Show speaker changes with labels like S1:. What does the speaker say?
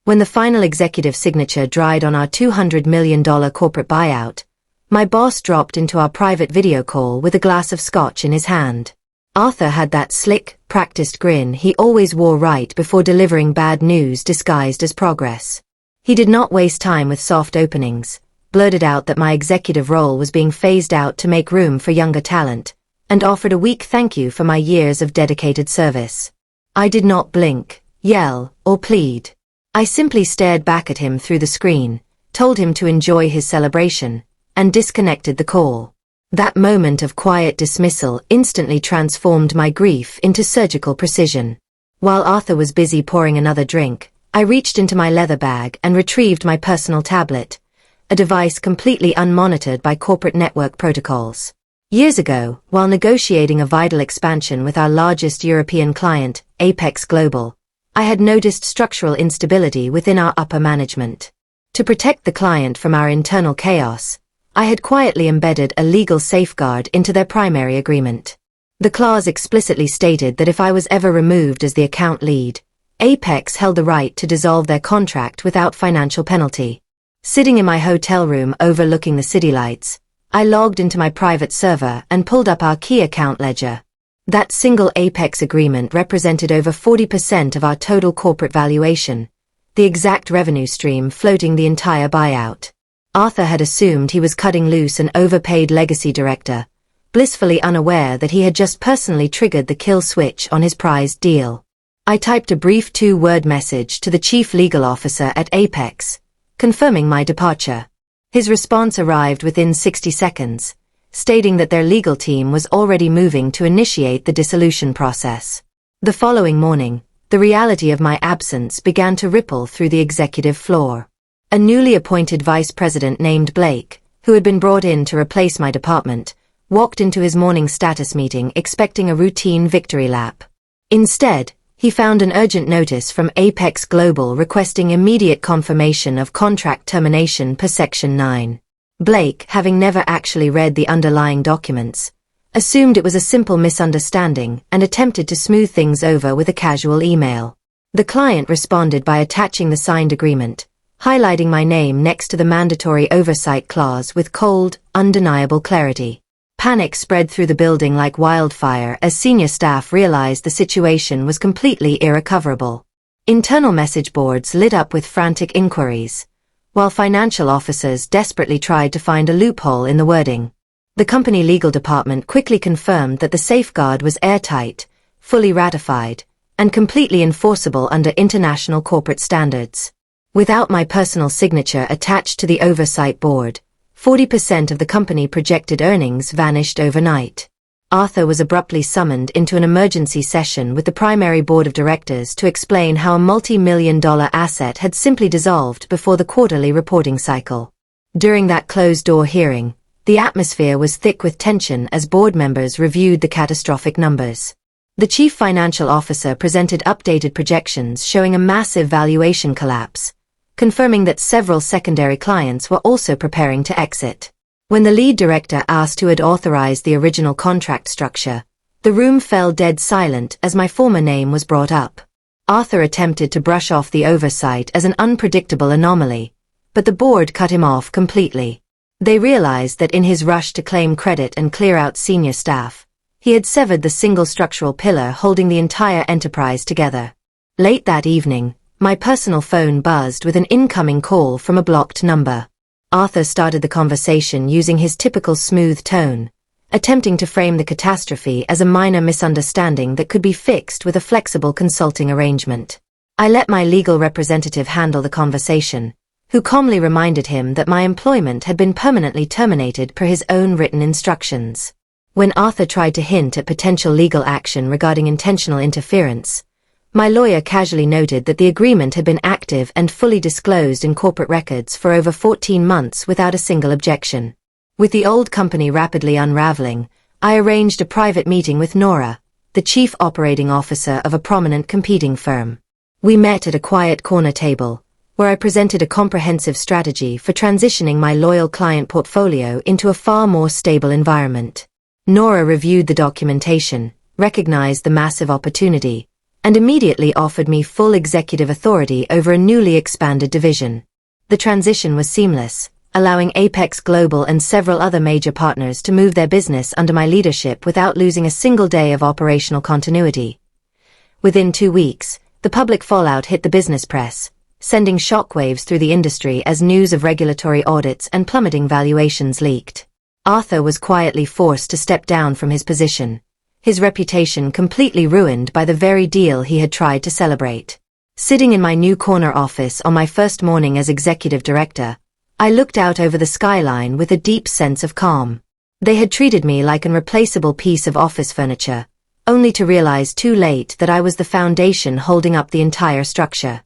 S1: When the final executive signature dried on our $200 million corporate buyout, my boss dropped into our private video call with a glass of scotch in his hand. Arthur had that slick, practiced grin he always wore right before delivering bad news disguised as progress. He did not waste time with soft openings, blurted out that my executive role was being phased out to make room for younger talent, and offered a weak thank you for my years of dedicated service. I did not blink, yell, or plead. I simply stared back at him through the screen, told him to enjoy his celebration, and disconnected the call. That moment of quiet dismissal instantly transformed my grief into surgical precision. While Arthur was busy pouring another drink, I reached into my leather bag and retrieved my personal tablet, a device completely unmonitored by corporate network protocols. Years ago, while negotiating a vital expansion with our largest European client, Apex Global, I had noticed structural instability within our upper management. To protect the client from our internal chaos, I had quietly embedded a legal safeguard into their primary agreement. The clause explicitly stated that if I was ever removed as the account lead, Apex held the right to dissolve their contract without financial penalty. Sitting in my hotel room overlooking the city lights, I logged into my private server and pulled up our key account ledger. That single Apex agreement represented over 40% of our total corporate valuation, the exact revenue stream floating the entire buyout. Arthur had assumed he was cutting loose an overpaid legacy director, blissfully unaware that he had just personally triggered the kill switch on his prized deal. I typed a brief 2-word message to the chief legal officer at Apex, confirming my departure. His response arrived within 60 seconds, stating that their legal team was already moving to initiate the dissolution process. The following morning, the reality of my absence began to ripple through the executive floor. A newly appointed vice president named Blake, who had been brought in to replace my department, walked into his morning status meeting expecting a routine victory lap. Instead, he found an urgent notice from Apex Global requesting immediate confirmation of contract termination per Section 9. Blake, having never actually read the underlying documents, assumed it was a simple misunderstanding and attempted to smooth things over with a casual email. The client responded by attaching the signed agreement, highlighting my name next to the mandatory oversight clause with cold, undeniable clarity. Panic spread through the building like wildfire as senior staff realized the situation was completely irrecoverable. Internal message boards lit up with frantic inquiries, while financial officers desperately tried to find a loophole in the wording. The company legal department quickly confirmed that the safeguard was airtight, fully ratified, and completely enforceable under international corporate standards. Without my personal signature attached to the oversight board, 40% of the company projected earnings vanished overnight. Arthur was abruptly summoned into an emergency session with the primary board of directors to explain how a multi-million-dollar asset had simply dissolved before the quarterly reporting cycle. During that closed-door hearing, the atmosphere was thick with tension as board members reviewed the catastrophic numbers. The chief financial officer presented updated projections showing a massive valuation collapse, confirming that several secondary clients were also preparing to exit. When the lead director asked who had authorized the original contract structure, the room fell dead silent as my former name was brought up. Arthur attempted to brush off the oversight as an unpredictable anomaly, but the board cut him off completely. They realized that in his rush to claim credit and clear out senior staff, he had severed the single structural pillar holding the entire enterprise together. Late that evening, my personal phone buzzed with an incoming call from a blocked number. Arthur started the conversation using his typical smooth tone, attempting to frame the catastrophe as a minor misunderstanding that could be fixed with a flexible consulting arrangement. I let my legal representative handle the conversation, who calmly reminded him that my employment had been permanently terminated per his own written instructions. When Arthur tried to hint at potential legal action regarding intentional interference, my lawyer casually noted that the agreement had been active and fully disclosed in corporate records for over 14 months without a single objection. With the old company rapidly unraveling, I arranged a private meeting with Nora, the chief operating officer of a prominent competing firm. We met at a quiet corner table, where I presented a comprehensive strategy for transitioning my loyal client portfolio into a far more stable environment. Nora reviewed the documentation, recognized the massive opportunity, and immediately offered me full executive authority over a newly expanded division. The transition was seamless, allowing Apex Global and several other major partners to move their business under my leadership without losing a single day of operational continuity. Within 2 weeks, the public fallout hit the business press, sending shockwaves through the industry as news of regulatory audits and plummeting valuations leaked. Arthur was quietly forced to step down from his position, his reputation completely ruined by the very deal he had tried to celebrate. Sitting in my new corner office on my first morning as executive director, I looked out over the skyline with a deep sense of calm. They had treated me like an irreplaceable piece of office furniture, only to realize too late that I was the foundation holding up the entire structure.